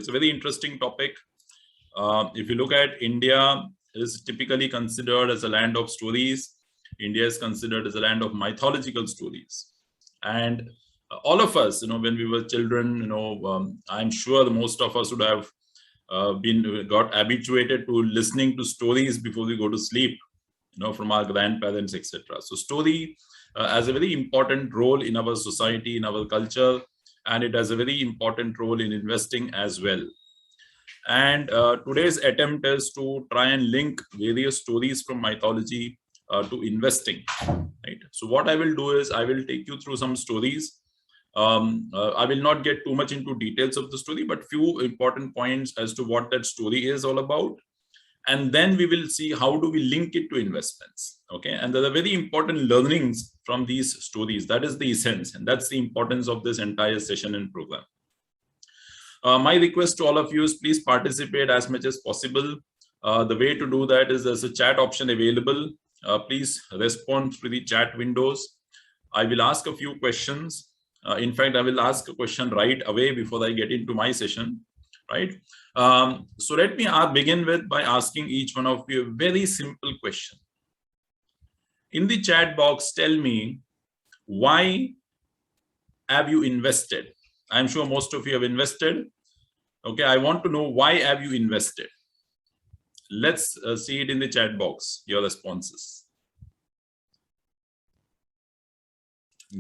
it's a very interesting topic. If you look at India, it is typically considered as a land of stories. India is considered as a land of mythological stories. And all of us, when we were children, I'm sure most of us would have got habituated to listening to stories before we go to sleep, from our grandparents, etc. So story has a very important role in our society, in our culture, and it has a very important role in investing as well. And today's attempt is to try and link various stories from mythology to investing. Right. So what I will do is I will take you through some stories. I will not get too much into details of the story, but few important points as to what that story is all about. And then we will see how do we link it to investments. Okay. And there are very important learnings from these stories. That is the essence. And that's the importance of this entire session and program. My request to all of you is please participate as much as possible. The way to do that is there's a chat option available. Please respond through the chat windows. I will ask a few questions. In fact, I will ask a question right away before I get into my session. Right. So let me begin by asking each one of you a very simple question. In the chat box, tell me, why have you invested? I'm sure most of you have invested. Okay, I want to know, why have you invested? Let's see it in the chat box, your responses.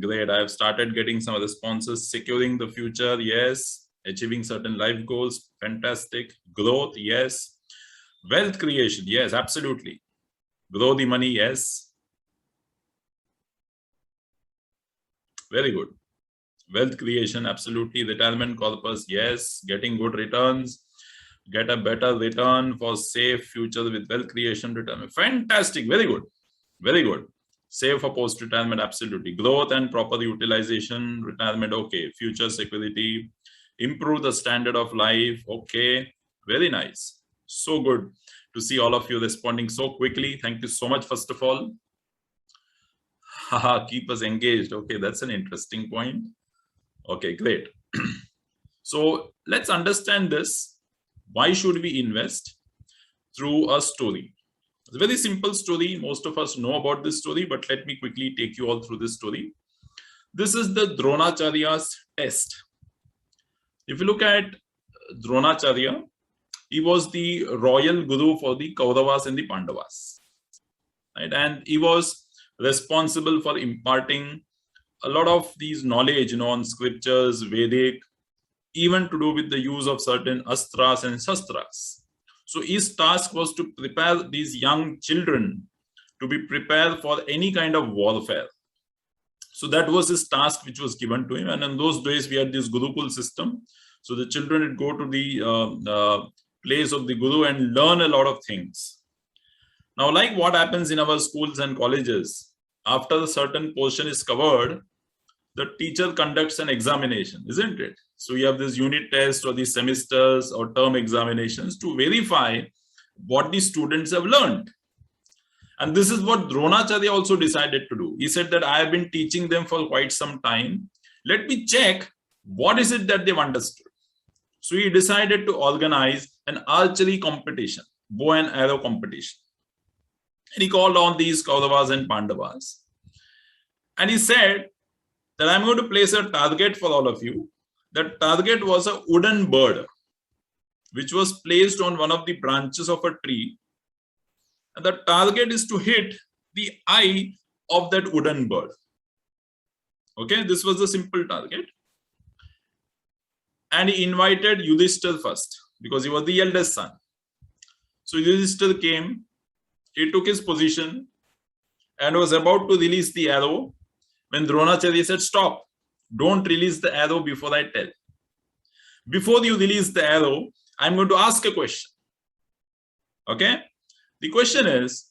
Great, I have started getting some responses. Securing the future, yes. Achieving certain life goals, fantastic. Growth, yes. Wealth creation, yes, absolutely. Grow the money, yes. Very good. Wealth creation, absolutely. Retirement corpus, yes. Getting good returns. Get a better return for safe future with wealth creation, retirement. Fantastic. Very good. Very good. Save for post-retirement, absolutely. Growth and proper utilization, retirement, okay. Future security. Improve the standard of life, okay. Very nice. So good to see all of you responding so quickly. Thank you so much, first of all. Keep us engaged. Okay, that's an interesting point. Okay, great. So let's understand this. Why should we invest? Through a story. It's a very simple story. Most of us know about this story, but let me quickly take you all through this story. This is the Dronacharya's test. If you look at Dronacharya, he was the royal guru for the Kauravas and the Pandavas. Right? And he was responsible for imparting a lot of these knowledge, on scriptures, Vedic, even to do with the use of certain astras and shastras. So his task was to prepare these young children to be prepared for any kind of warfare. So that was his task which was given to him. And in those days, we had this Gurukul system. So the children would go to the place of the Guru and learn a lot of things. Now, like what happens in our schools and colleges, after a certain portion is covered, the teacher conducts an examination, isn't it? So you have this unit test or these semesters or term examinations to verify what the students have learned. And this is what Dronacharya also decided to do. He said that I have been teaching them for quite some time. Let me check what is it that they've understood. So he decided to organize an archery competition, bow and arrow competition. And he called on these Kauravas and Pandavas. And he said that I'm going to place a target for all of you. The target was a wooden bird, which was placed on one of the branches of a tree. And the target is to hit the eye of that wooden bird. Okay, this was the simple target. And he invited Yudhishthir first, because he was the eldest son. So Yudhishthir came, he took his position and was about to release the arrow when Dronacharya said, stop, don't release the arrow before I tell. Before you release the arrow, I'm going to ask a question. Okay? The question is,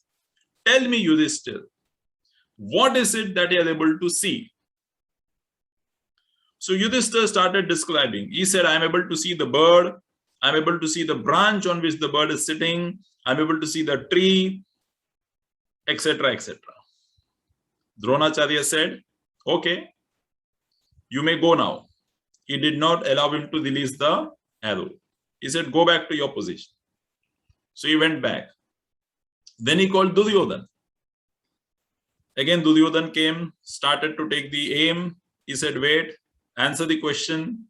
tell me, Yudhishthir, what is it that you are able to see? So Yudhishthir started describing. He said, I'm able to see the bird. I'm able to see the branch on which the bird is sitting. I'm able to see the tree, etc., etc. Dronacharya said, okay, you may go now. He did not allow him to release the arrow. He said, go back to your position. So he went back. Then he called Duryodhan. Again, Duryodhan came, started to take the aim. He said, wait, answer the question.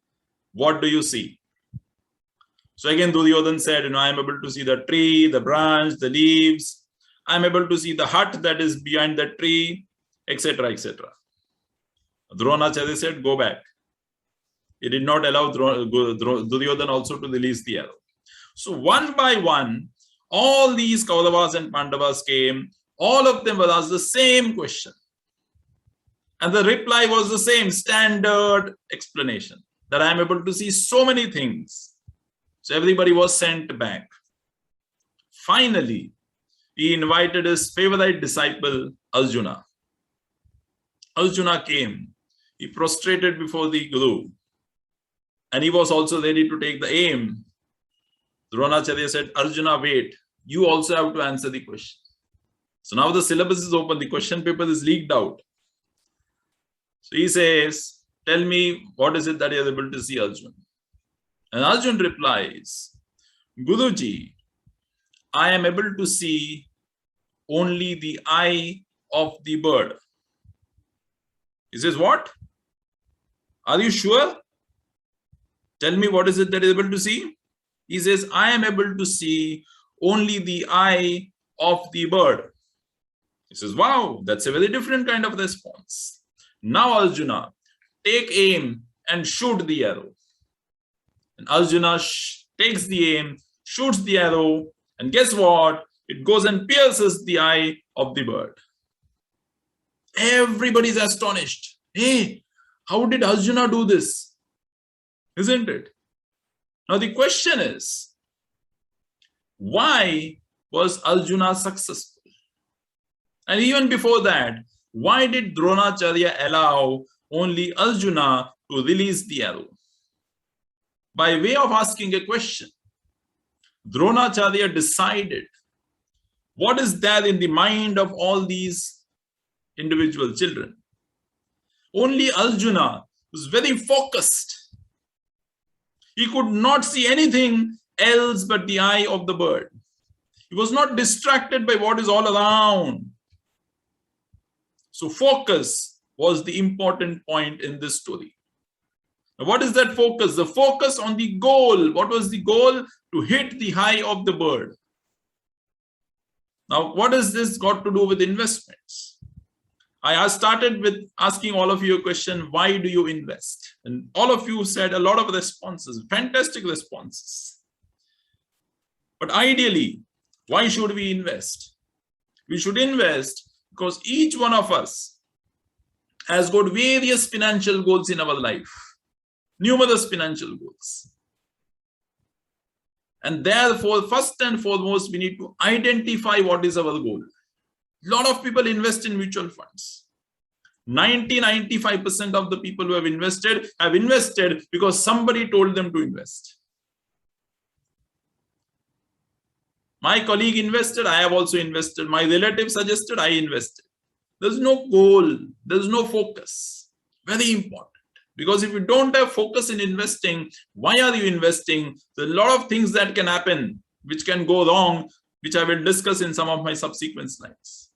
What do you see? So again, Duryodhan said, I am able to see the tree, the branch, the leaves. I am able to see the hut that is behind the tree, etc., etc. Dronacharya said, go back. He did not allow Duryodhan also to release the arrow. So one by one, all these Kauravas and Pandavas came. All of them were asked the same question. And the reply was the same, standard explanation, that I am able to see so many things. So everybody was sent back. Finally, he invited his favorite disciple, Arjuna. Arjuna came. He prostrated before the Guru. And he was also ready to take the aim. Dronacharya said, Arjuna, wait. You also have to answer the question. So now the syllabus is open. The question paper is leaked out. So he says, tell me, what is it that you are able to see, Arjuna? And Arjuna replies, Guruji, I am able to see only the eye of the bird. He says, what? Are you sure? Tell me, what is it that you are able to see? He says, I am able to see only the eye of the bird. He says, wow, that's a very different kind of response. Now, Arjuna, take aim and shoot the arrow. And Arjuna takes the aim, shoots the arrow, and guess what? It goes and pierces the eye of the bird. Everybody's astonished. Hey, how did Arjuna do this? Isn't it? Now the question is, why was Arjuna successful? And even before that, why did Dronacharya allow only Arjuna to release the arrow? By way of asking a question, Dronacharya decided what is there in the mind of all these individual children. Only Arjuna was very focused. He could not see anything else but the eye of the bird. He was not distracted by what is all around. So focus was the important point in this story. Now, what is that focus? The focus on the goal. What was the goal? To hit the eye of the bird. Now, what has this got to do with investments? I started with asking all of you a question, why do you invest? And all of you said a lot of responses, fantastic responses. But ideally, why should we invest? We should invest because each one of us has got various financial goals in our life, numerous financial goals. And therefore, first and foremost, we need to identify what is our goal. A lot of people invest in mutual funds. 90-95% of the people who have invested because somebody told them to invest. My colleague invested, I have also invested. My relative suggested, I invested. There's no goal, there's no focus. Very important. Because if you don't have focus in investing, why are you investing? There are a lot of things that can happen, which can go wrong, which I will discuss in some of my subsequent slides.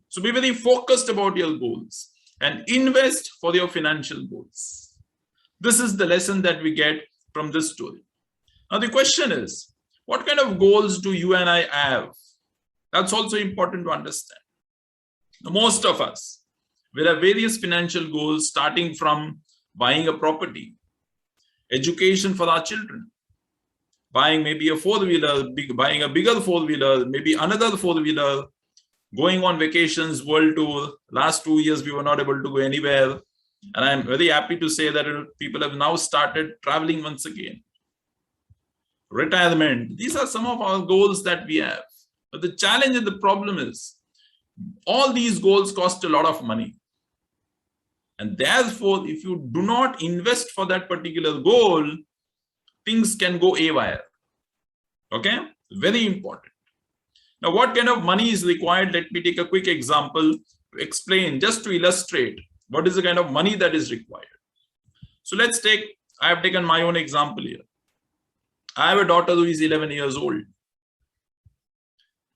So be very focused about your goals and invest for your financial goals. This is the lesson that we get from this story. Now the question is, what kind of goals do you and I have? That's also important to understand. Now, most of us will have various financial goals, starting from buying a property, education for our children, buying maybe a four-wheeler, buying a bigger four-wheeler, maybe another four-wheeler, going on vacations, world tour. Last 2 years, we were not able to go anywhere. And I'm very happy to say that people have now started traveling once again. Retirement. These are some of our goals that we have. But the challenge and the problem is, all these goals cost a lot of money. And therefore, if you do not invest for that particular goal, things can go haywire. Okay? Very important. Now, what kind of money is required? Let me take a quick example to explain, just to illustrate what is the kind of money that is required. So let's take, I have taken my own example here. I have a daughter who is 11 years old.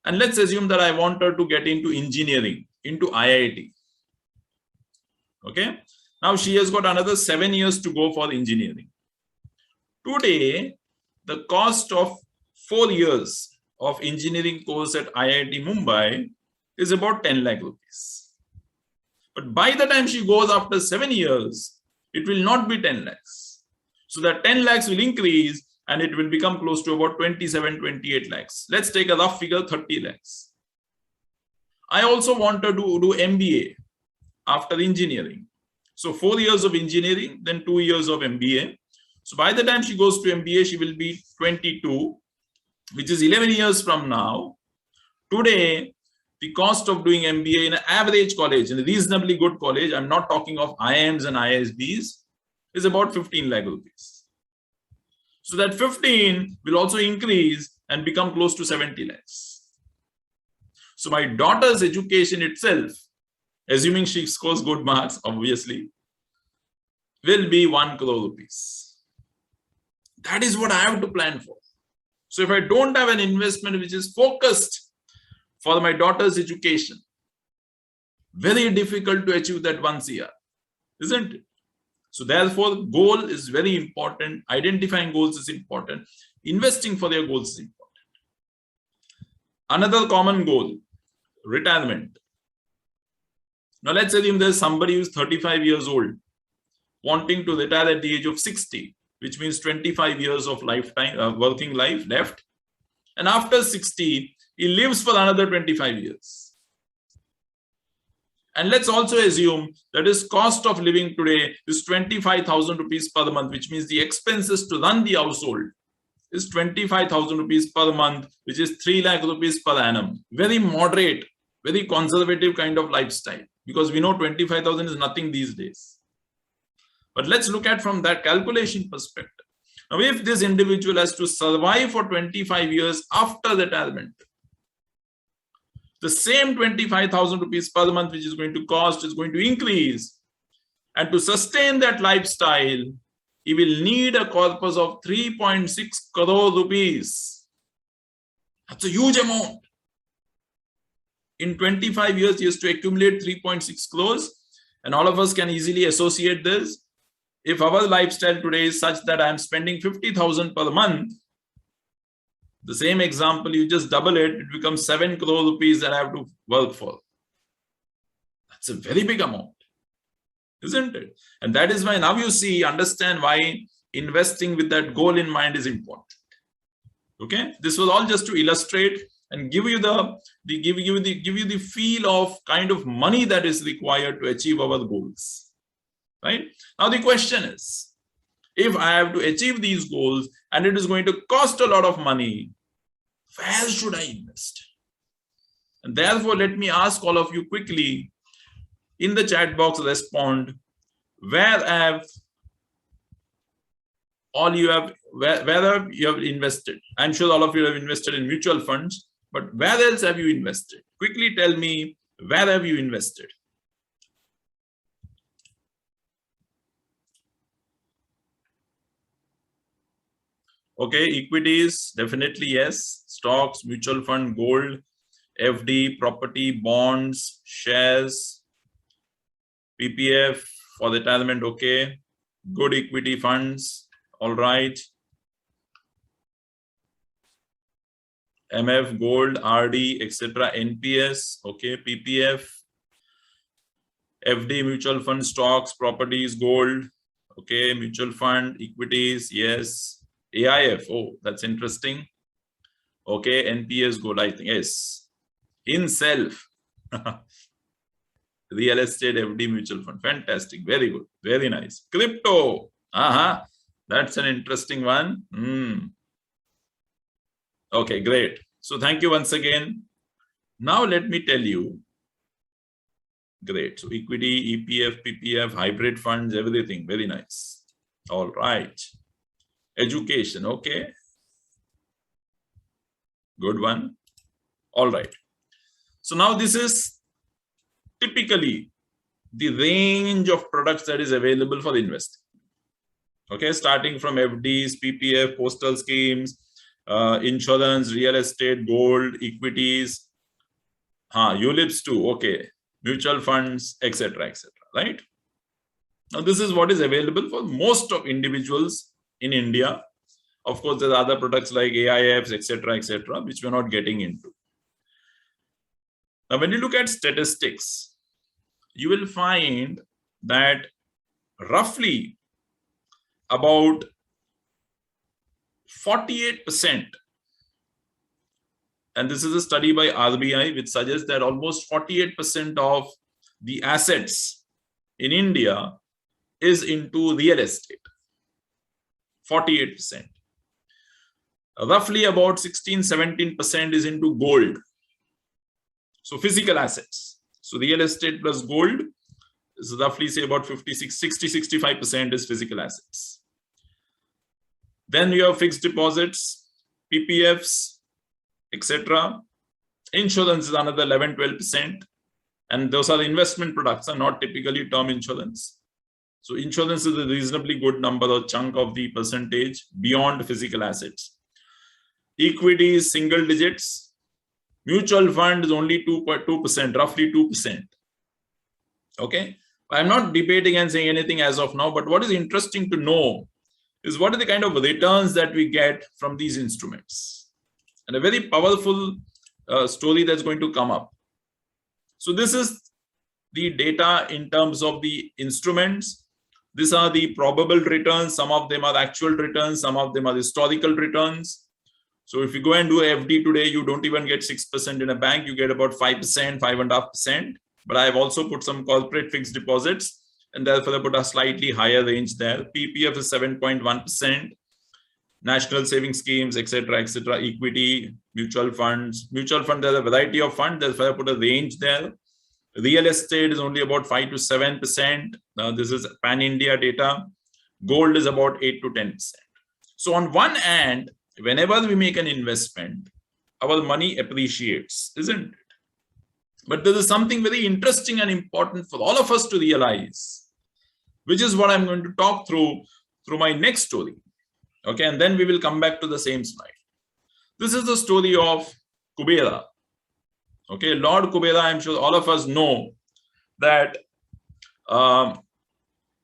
And let's assume that I want her to get into engineering, into IIT. Okay. Now she has got another 7 years to go for engineering. Today, the cost of 4 years of engineering course at IIT Mumbai is about 10 lakh rupees. But by the time she goes after 7 years, it will not be 10 lakhs. So that 10 lakhs will increase and it will become close to about 27, 28 lakhs. Let's take a rough figure, 30 lakhs. I also want her to do MBA after engineering. So 4 years of engineering, then 2 years of MBA. So by the time she goes to MBA, she will be 22, which is 11 years from now. Today, the cost of doing MBA in an average college, in a reasonably good college, I'm not talking of IIMs and ISBs, is about 15 lakh rupees. So that 15 will also increase and become close to 70 lakhs. So my daughter's education itself, assuming she scores good marks, obviously, will be 1 crore rupees. That is what I have to plan for. So if I don't have an investment which is focused for my daughter's education, very difficult to achieve that 1 CR, isn't it? So therefore, goal is very important. Identifying goals is important. Investing for their goals is important. Another common goal, retirement. Now let's assume there's somebody who's 35 years old, wanting to retire at the age of 60, which means 25 years of lifetime working life left. And after 60, he lives for another 25 years. And let's also assume that his cost of living today is 25,000 rupees per month, which means the expenses to run the household is 25,000 rupees per month, which is 3 lakh rupees per annum. Very moderate, very conservative kind of lifestyle, because we know 25,000 is nothing these days. But let's look at from that calculation perspective. Now, if this individual has to survive for 25 years after retirement, the same 25,000 rupees per month which is going to cost is going to increase. And to sustain that lifestyle, he will need a corpus of 3.6 crore rupees. That's a huge amount. In 25 years, he has to accumulate 3.6 crores. And all of us can easily associate this. If our lifestyle today is such that I am spending 50,000 per month, the same example, you just double it, it becomes 7 crore rupees that I have to work for. That's a very big amount, isn't it? And that is why now you see, understand why investing with that goal in mind is important. Okay, this was all just to illustrate and give you the feel of kind of money that is required to achieve our goals. Right? Now the question is, if I have to achieve these goals and it is going to cost a lot of money, where should I invest? And therefore, let me ask all of you quickly in the chat box, respond, where have you have invested? I'm sure all of you have invested in mutual funds, but where else have you invested? Quickly tell me, where have you invested? Okay, equities, definitely yes. Stocks, mutual fund, gold, FD, property, bonds, shares, PPF for retirement, okay. Good equity funds, all right. MF, gold, RD, etc. NPS, okay. PPF, FD, mutual fund, stocks, properties, gold, okay. Mutual fund, equities, yes. AIF, oh, that's interesting. Okay, NPS, gold, I think, yes. In self, real estate, FD, mutual fund, fantastic, very good, very nice. Crypto, that's an interesting one. Okay, great. So thank you once again. Now let me tell you. Great. So equity, EPF, PPF, hybrid funds, everything, very nice. All right. Education, okay. Good one. All right. So now this is typically the range of products that is available for investing. Okay, starting from FDs, PPF, postal schemes, insurance, real estate, gold, equities, ULIPs too, okay, mutual funds, etc., right? Now, this is what is available for most of individuals in India. Of course, there are other products like AIFs, etc., which we're not getting into. Now, when you look at statistics, you will find that roughly about 48%, and this is a study by RBI, which suggests that almost 48% of the assets in India is into real estate. 48%. Roughly about 16-17% is into gold. So physical assets. So real estate plus gold is roughly, say, about 60-65% is physical assets. Then you have fixed deposits, PPFs, etc. Insurance is another 11-12%. And those are investment products, are not typically term insurance. So insurance is a reasonably good number or chunk of the percentage beyond physical assets. Equity is single digits. Mutual fund is only 2%, roughly 2%. Okay. I'm not debating and saying anything as of now, but what is interesting to know is what are the kind of returns that we get from these instruments. And a very powerful story that's going to come up. So this is the data in terms of the instruments. These are the probable returns. Some of them are actual returns. Some of them are historical returns. So if you go and do FD today, you don't even get 6% in a bank. You get about 5%, 5.5%. But I have also put some corporate fixed deposits, and therefore I put a slightly higher range there. PPF is 7.1%. National saving schemes, etc., equity, mutual funds. Mutual fund, there's a variety of funds. Therefore I put a range there. Real estate is only about 5 to 7%. This is pan-India data. Gold is about 8 to 10%. So on one hand, whenever we make an investment, our money appreciates, isn't it? But there is something very interesting and important for all of us to realize, which is what I'm going to talk through my next story. Okay, and then we will come back to the same slide. This is the story of Kubera. Okay, Lord Kubera, I'm sure all of us know that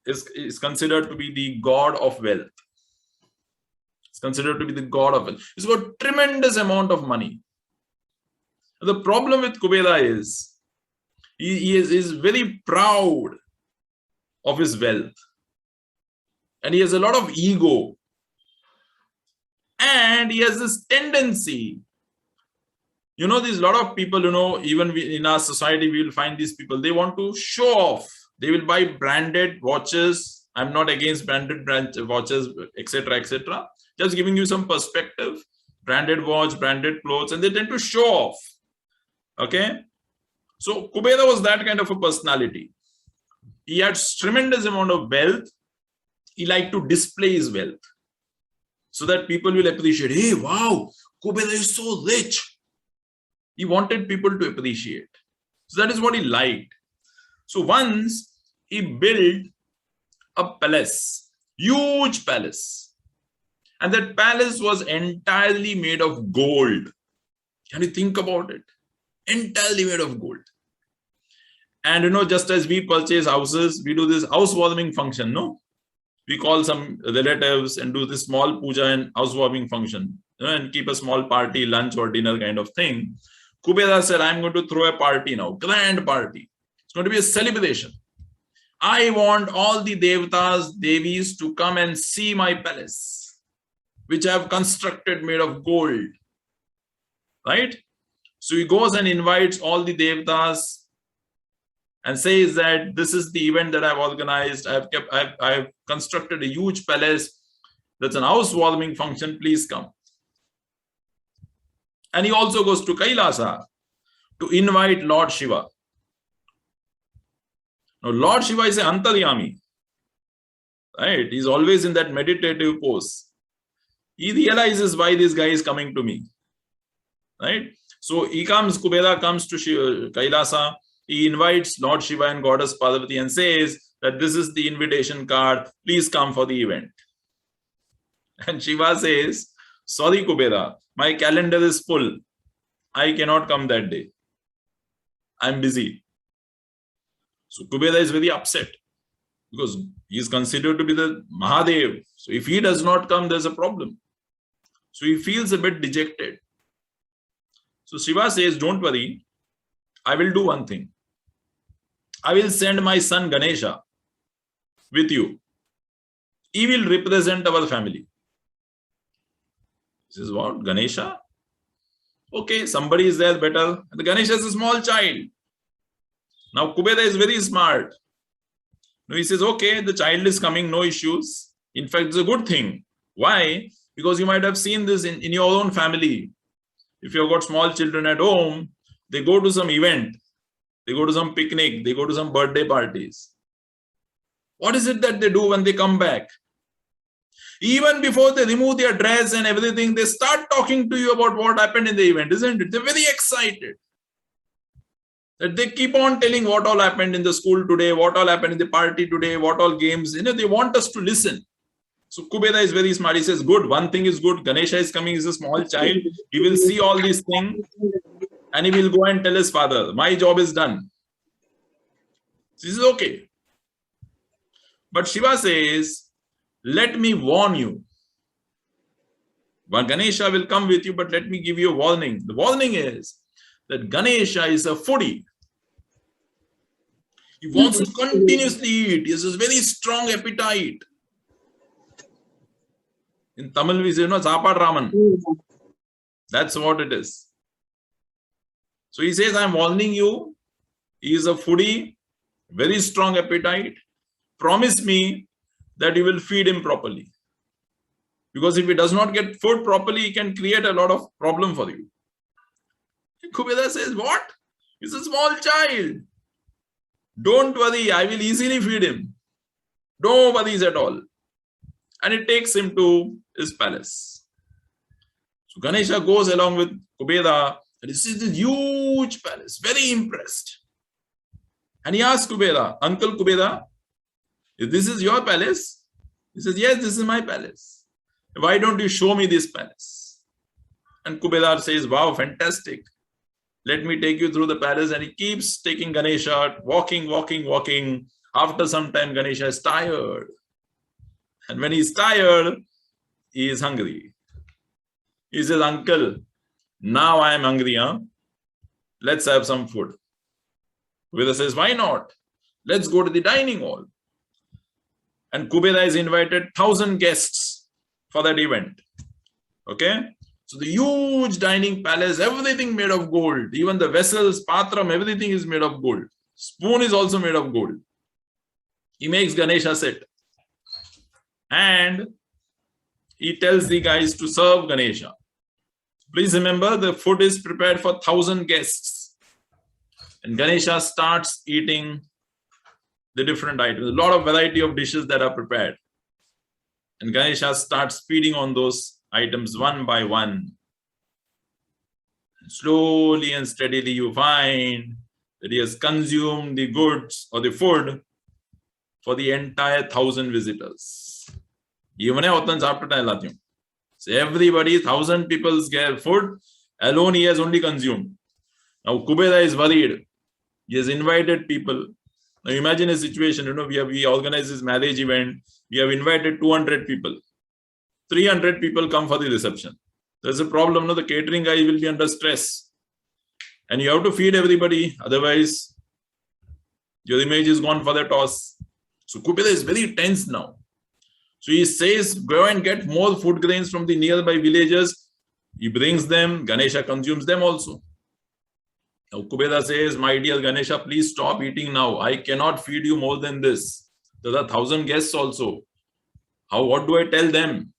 is considered to be the god of wealth. It's considered to be the god of wealth. He's got tremendous amount of money. The problem with Kubera is he is very proud of his wealth, and he has a lot of ego, and he has this tendency. There's a lot of people, even in our society, we will find these people, they want to show off. They will buy branded watches. I'm not against branded watches, etc., Just giving you some perspective. Branded watch, branded clothes, and they tend to show off. Okay. So Kubera was that kind of a personality. He had tremendous amount of wealth. He liked to display his wealth so that people will appreciate, hey, wow, Kubera is so rich. He wanted people to appreciate. So that is what he liked. So once he built a palace, huge palace. And that palace was entirely made of gold. Can you think about it? Entirely made of gold. And just as we purchase houses, we do this housewarming function, no? We call some relatives and do this small puja and housewarming function, and keep a small party, lunch or dinner kind of thing. Kubera said, I'm going to throw a party now, grand party. It's going to be a celebration. I want all the devatas, devis to come and see my palace, which I have constructed made of gold. Right? So he goes and invites all the devatas and says that this is the event that I've organized. I've constructed a huge palace. That's an housewarming function. Please come. And he also goes to Kailasa to invite Lord Shiva. Now, Lord Shiva is an Antaryami. Right? He's always in that meditative pose. He realizes why this guy is coming to me. Right? So Kubera comes to Kailasa. He invites Lord Shiva and Goddess Parvati and says that this is the invitation card. Please come for the event. And Shiva says, sorry, Kubera, my calendar is full. I cannot come that day. I'm busy. So Kubera is very upset because he is considered to be the Mahadev. So if he does not come, there's a problem. So he feels a bit dejected. So Shiva says, don't worry, I will do one thing. I will send my son Ganesha with you. He will represent our family. He says, what? Ganesha? Okay, somebody is there better. The Ganesha is a small child. Now Kubera is very smart. Now he says, okay, the child is coming, no issues. In fact, it's a good thing. Why? Because you might have seen this in your own family. If you've got small children at home, they go to some event, they go to some picnic, they go to some birthday parties. What is it that they do when they come back? Even before they remove their dress and everything, they start talking to you about what happened in the event, isn't it? They're very excited. That they keep on telling what all happened in the school today, what all happened in the party today, what all games. They want us to listen. So Kubera is very smart. He says, good, one thing is good. Ganesha is coming, he's a small child. He will see all these things and he will go and tell his father, my job is done. This is okay. But Shiva says, let me warn you. Well, Ganesha will come with you, but let me give you a warning. The warning is that Ganesha is a foodie. He wants to continuously eat. He has a very strong appetite. In Tamil, we say, Zapad Raman. That's what it is. So he says, I'm warning you. He is a foodie, very strong appetite. Promise me that you will feed him properly. Because if he does not get food properly, he can create a lot of problem for you. Kubera says, what? He's a small child. Don't worry, I will easily feed him. No worries at all. And it takes him to his palace. So Ganesha goes along with Kubera and he sees this huge palace, very impressed. And he asks Kubera, Uncle Kubera, if this is your palace? He says, yes, this is my palace. Why don't you show me this palace? And Kubera says, wow, fantastic. Let me take you through the palace. And he keeps taking Ganesha, walking. After some time, Ganesha is tired. And when he's tired, he is hungry. He says, Uncle, now I am hungry, huh? Let's have some food. Kubera says, why not? Let's go to the dining hall. And Kubera is invited 1,000 guests for that event. Okay? So the huge dining palace, everything made of gold. Even the vessels, patram, everything is made of gold. Spoon is also made of gold. He makes Ganesha sit. And he tells the guys to serve Ganesha. Please remember, the food is prepared for 1,000 guests. And Ganesha starts eating the different items. A lot of variety of dishes that are prepared. And Ganesha starts feeding on those items one by one. And slowly and steadily you find that he has consumed the goods or the food for the entire 1,000 visitors. So everybody, 1,000 people's get food, alone he has only consumed. Now Kubera is worried. He has invited people. Now imagine a situation, we organize this marriage event. We have invited 200 people. 300 people come for the reception. There's a problem. The catering guy will be under stress. And you have to feed everybody. Otherwise, your image is gone for the toss. So Kubera is very tense now. So he says, go and get more food grains from the nearby villages. He brings them. Ganesha consumes them also. Now Kubera says, my dear Ganesha, please stop eating now. I cannot feed you more than this. There are 1,000 guests also. What do I tell them?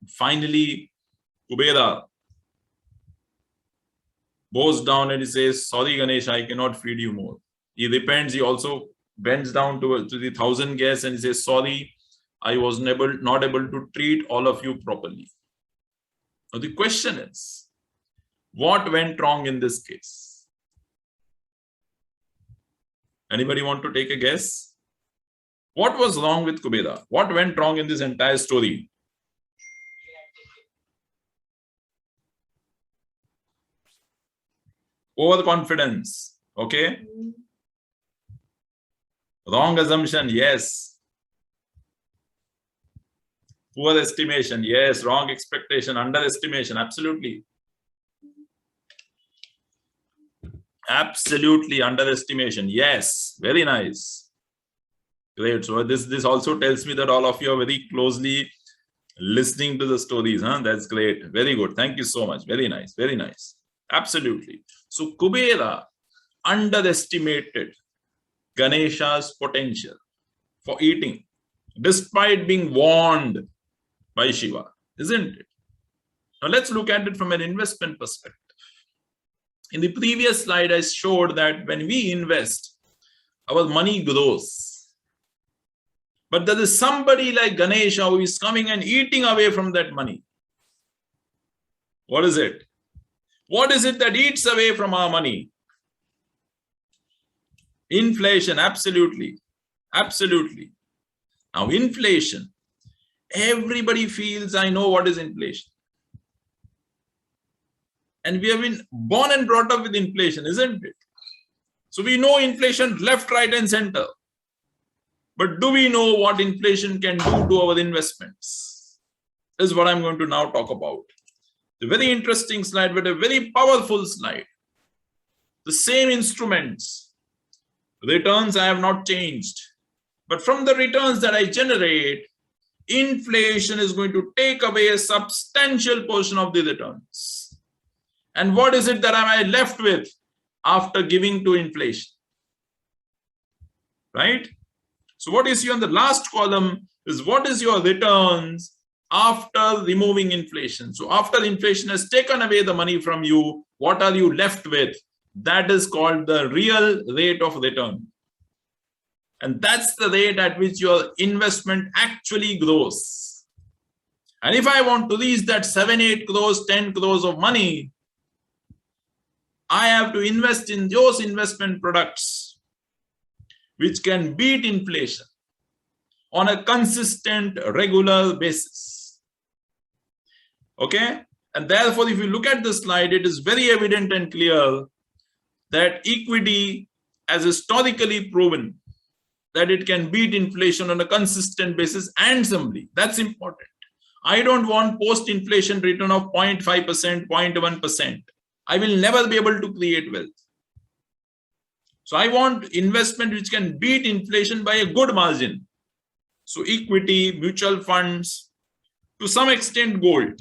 Finally, Kubera bows down and he says, sorry Ganesha, I cannot feed you more. He repents. He also bends down to the 1,000 guests and he says, sorry, I was not able to treat all of you properly. Now the question is, what went wrong in this case? Anybody want to take a guess? What was wrong with Kubera? What went wrong in this entire story? Overconfidence. Okay. Wrong assumption. Yes. Poor estimation. Yes. Wrong expectation. Underestimation. Absolutely. Absolutely. Underestimation. Yes. Very nice. Great. So this also tells me that all of you are very closely listening to the stories. That's great. Very good. Thank you so much. Very nice. Very nice. Absolutely. So Kubera underestimated Ganesha's potential for eating, despite being warned by Shiva, isn't it? Now let's look at it from an investment perspective. In the previous slide, I showed that when we invest, our money grows. But there is somebody like Ganesha who is coming and eating away from that money. What is it? What is it that eats away from our money? Inflation, absolutely. Absolutely. Now, inflation. Everybody feels, I know what is inflation. And we have been born and brought up with inflation, isn't it? So we know inflation left, right, and center. But do we know what inflation can do to our investments? This is what I'm going to now talk about. A very interesting slide, but a very powerful slide. The same instruments, returns I have not changed. But from the returns that I generate, inflation is going to take away a substantial portion of the returns. And what is it that am I left with after giving to inflation? Right? So what you see on the last column is what is your returns after removing inflation. So after inflation has taken away the money from you, what are you left with? That is called the real rate of return. And that's the rate at which your investment actually grows. And if I want to reach that 7, 8 crores, 10 crores of money, I have to invest in those investment products which can beat inflation on a consistent, regular basis. Okay? And therefore, if you look at this slide, it is very evident and clear that equity has historically proven that it can beat inflation on a consistent basis handsomely. That's important. I don't want post-inflation return of 0.5%, 0.1%. I will never be able to create wealth. So I want investment which can beat inflation by a good margin. So equity, mutual funds, to some extent gold.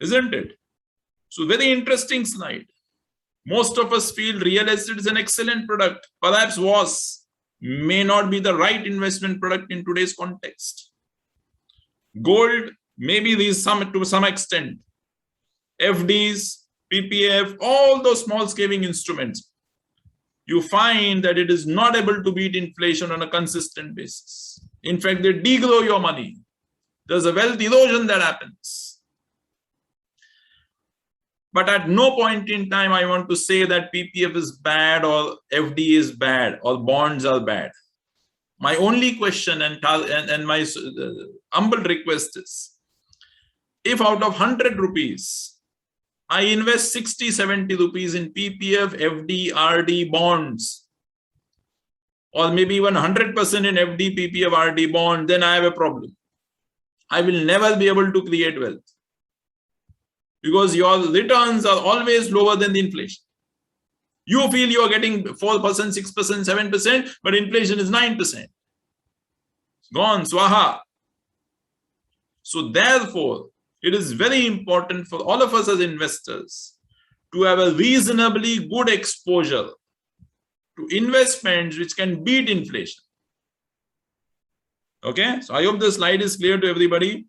Isn't it? So very interesting slide. Most of us feel real estate is an excellent product. Perhaps was, may not be the right investment product in today's context. Gold, maybe to some extent. FDs, PPF, all those small scaling instruments. You find that it is not able to beat inflation on a consistent basis. In fact, they degrow your money. There's a wealth erosion that happens. But at no point in time I want to say that PPF is bad or FD is bad or bonds are bad. My only question and my humble request is, if out of 100 rupees, I invest 60, 70 rupees in PPF, FD, RD, bonds, or maybe even 100% in FD, PPF, RD, bond, then I have a problem. I will never be able to create wealth because your returns are always lower than the inflation. You feel you are getting 4%, 6%, 7%, but inflation is 9%. Gone, swaha. So therefore, it is very important for all of us as investors to have a reasonably good exposure to investments which can beat inflation. Okay, so I hope the slide is clear to everybody.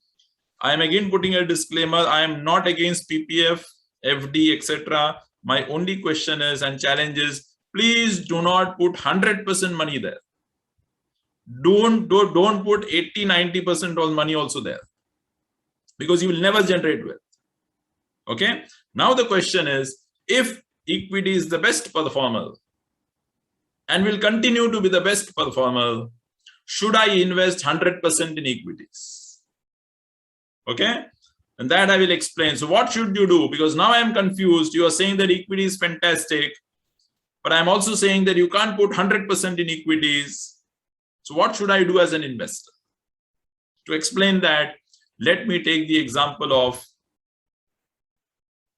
I am again putting a disclaimer. I am not against PPF, FD, etc. My only question is and challenge is, please do not put 100% money there. Don't put 80, 90% of money also there, because you will never generate wealth. Okay. Now the question is, if equity is the best performer and will continue to be the best performer, should I invest 100% in equities? Okay. And that I will explain. So what should you do? Because now I am confused. You are saying that equity is fantastic, but I'm also saying that you can't put 100% in equities. So what should I do as an investor? To explain that, let me take the example of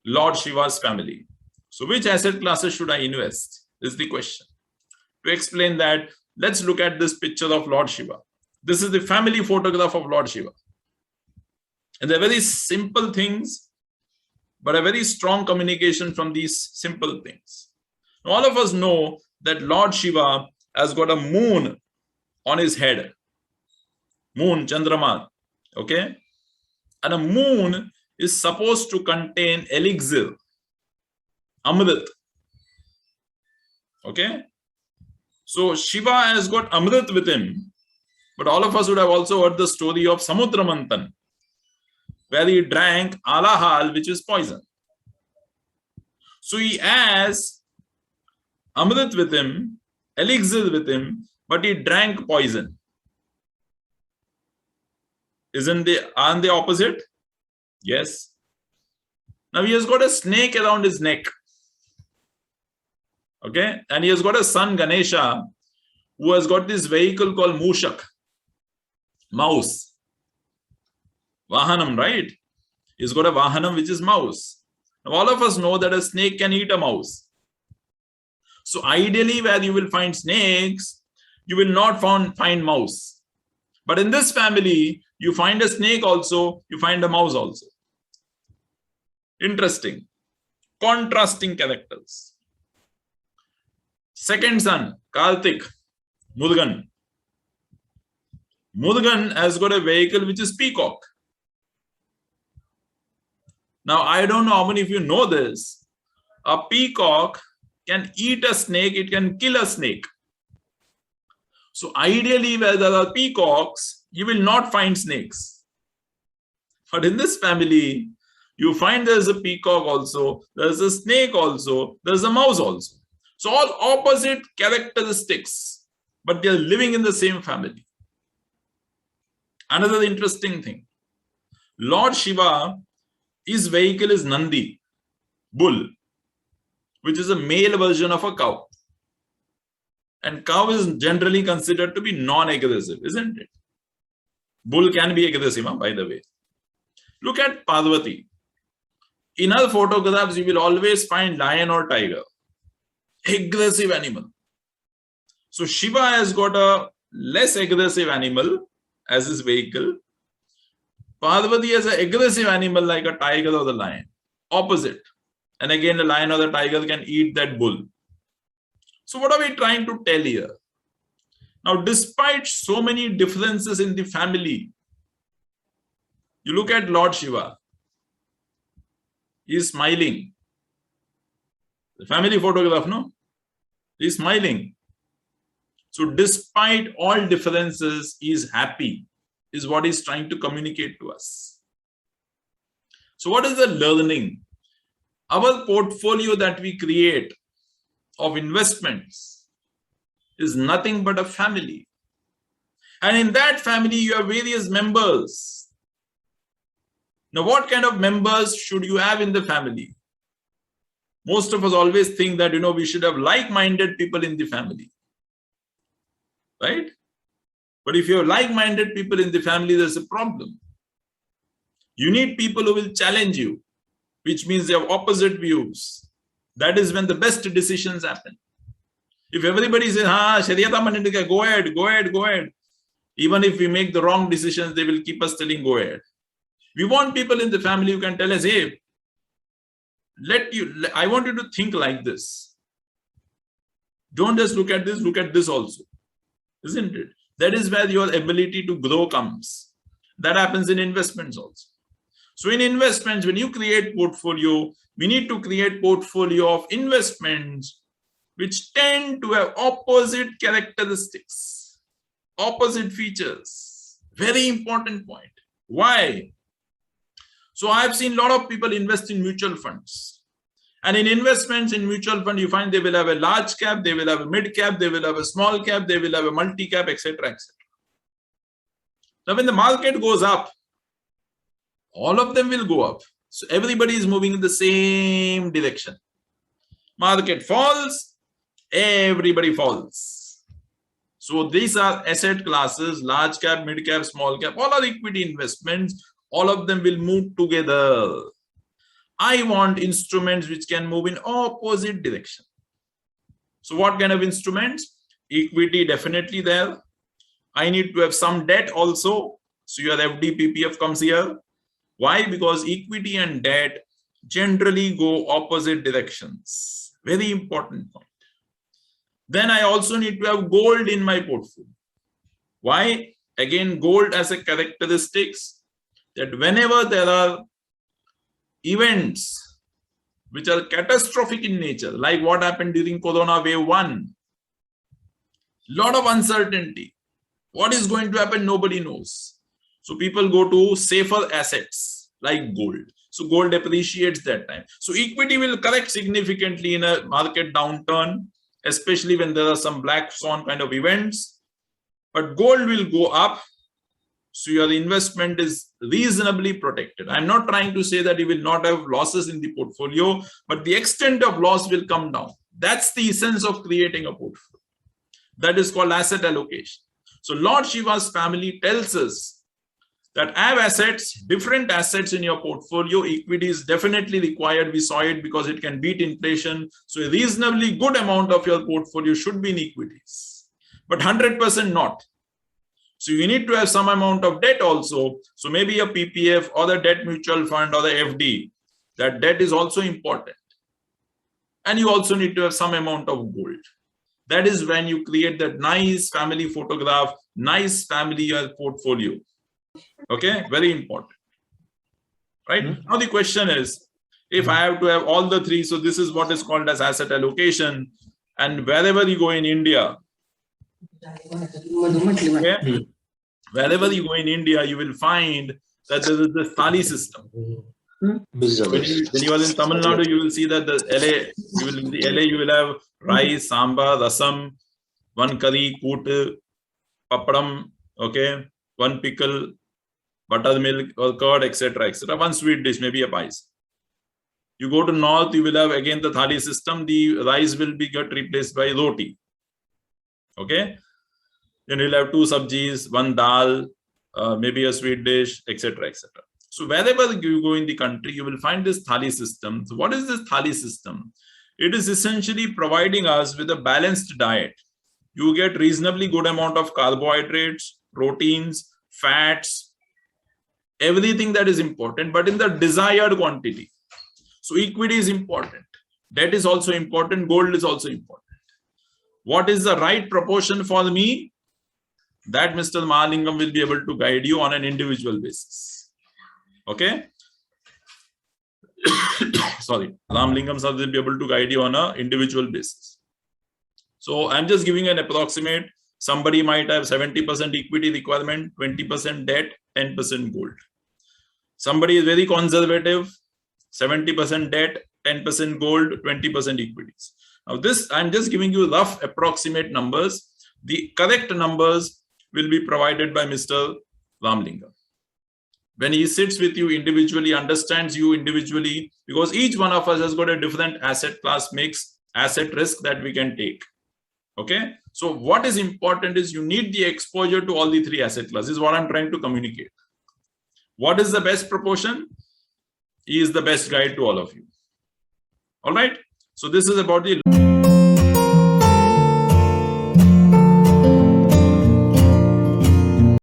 Lord Shiva's family. So which asset classes should I invest is the question. To explain that, let's look at this picture of Lord Shiva. This is the family photograph of Lord Shiva. And they're very simple things, but a very strong communication from these simple things. Now, all of us know that Lord Shiva has got a moon on his head. Moon, Chandrama. Okay? And a moon is supposed to contain elixir, Amrit. Okay? So Shiva has got Amrit with him, but all of us would have also heard the story of Samudra Manthan, where he drank alahal, which is poison. So he has Amrit with him, elixir with him, but he drank poison. Aren't they opposite? Yes. Now he has got a snake around his neck. Okay, and he has got a son Ganesha who has got this vehicle called Mushak, mouse. Vahanam, right? He's got a Vahanam which is mouse. Now all of us know that a snake can eat a mouse. So ideally where you will find snakes, you will not find mouse. But in this family, you find a snake also, you find a mouse also. Interesting. Contrasting characters. Second son, Kartik, Murugan. Murugan has got a vehicle which is peacock. Now, I don't know how many of you know this. A peacock can eat a snake, it can kill a snake. So ideally, where there are peacocks, you will not find snakes. But in this family, you find there's a peacock also, there's a snake also, there's a mouse also. So all opposite characteristics, but they are living in the same family. Another interesting thing, Lord Shiva, his vehicle is Nandi, bull, which is a male version of a cow. And cow is generally considered to be non-aggressive, isn't it? Bull can be aggressive, by the way. Look at Parvati. In her photographs, you will always find lion or tiger. Aggressive animal. So Shiva has got a less aggressive animal as his vehicle. Parvati has an aggressive animal like a tiger or the lion. Opposite. And again, the lion or the tiger can eat that bull. So what are we trying to tell here? Now, despite so many differences in the family, you look at Lord Shiva. He is smiling. The family photograph, no? He is smiling. So despite all differences, he is happy, is what he is trying to communicate to us. So what is the learning? Our portfolio that we create of investments is nothing but a family. And in that family, you have various members. Now, what kind of members should you have in the family? Most of us always think that, we should have like-minded people in the family. Right? But if you have like-minded people in the family, there's a problem. You need people who will challenge you, which means they have opposite views. That is when the best decisions happen. If everybody says, go ahead. Even if we make the wrong decisions, they will keep us telling, go ahead. We want people in the family who can tell us, hey, I want you to think like this. Don't just look at this also. Isn't it? That is where your ability to grow comes. That happens in investments also. So in investments, when you create portfolio, we need to create portfolio of investments which tend to have opposite characteristics, opposite features. Very important point. Why? So I have seen a lot of people invest in mutual funds. And in investments in mutual fund, you find they will have a large cap, they will have a mid cap, they will have a small cap, they will have a multi cap, etc., etc. Now, when the market goes up, all of them will go up. So everybody is moving in the same direction. Market falls, everybody falls. So these are asset classes, large cap, mid cap, small cap, all are equity investments. All of them will move together. I want instruments which can move in opposite direction. So what kind of instruments? Equity definitely there. I need to have some debt also. So your FD PPF comes here. Why? Because equity and debt generally go opposite directions. Very important point. Then I also need to have gold in my portfolio. Why? Again, gold has a characteristics that whenever there are events which are catastrophic in nature, like what happened during Corona wave 1, lot of uncertainty. What is going to happen? Nobody knows. So people go to safer assets like gold. So gold appreciates that time. So equity will correct significantly in a market downturn, especially when there are some black swan kind of events. But gold will go up. So your investment is reasonably protected. I'm not trying to say that you will not have losses in the portfolio, but the extent of loss will come down. That's the essence of creating a portfolio. That is called asset allocation. So Lord Shiva's family tells us that have assets, different assets in your portfolio. Equity is definitely required. We saw it because it can beat inflation. So a reasonably good amount of your portfolio should be in equities, but 100% not. So you need to have some amount of debt also. So maybe a PPF or the debt mutual fund or the FD. That debt is also important. And you also need to have some amount of gold. That is when you create that nice family photograph, nice family portfolio. Okay, very important. Right? Now the question is, if I have to have all the three, so this is what is called as asset allocation. And wherever you go in India, okay, wherever you go in India, you will find that there is this thali system. When you are in Tamil Nadu, you will see that in the LA, you will have rice, sambar, rasam, one curry, koot, papadam, okay, one pickle, buttermilk or curd, etc., etc. One sweet dish, maybe a pice. You go to north, you will have again the thali system. The rice will be get replaced by roti. Okay. Then you'll have two sabjis, one dal, maybe a sweet dish, etc., etc. So wherever you go in the country, you will find this thali system. So what is this thali system? It is essentially providing us with a balanced diet. You get reasonably good amount of carbohydrates, proteins, fats, everything that is important, but in the desired quantity. So equity is important. Debt is also important. Gold is also important. What is the right proportion for me? That Mr. Mahalingam will be able to guide you on an individual basis. Okay. Sorry, Ramlingam sir will be able to guide you on an individual basis. So I'm just giving an approximate. Somebody might have 70% equity requirement, 20% debt, 10% gold. Somebody is very conservative, 70% debt, 10% gold, 20% equities. Now this, I'm just giving you rough approximate numbers. The correct numbers will be provided by Mr. Ramlingam. When he sits with you individually, understands you individually, because each one of us has got a different asset class mix, asset risk that we can take. Okay. So what is important is you need the exposure to all the three asset classes. This is what I'm trying to communicate. What is the best proportion? He is the best guide to all of you. All right. So this is about the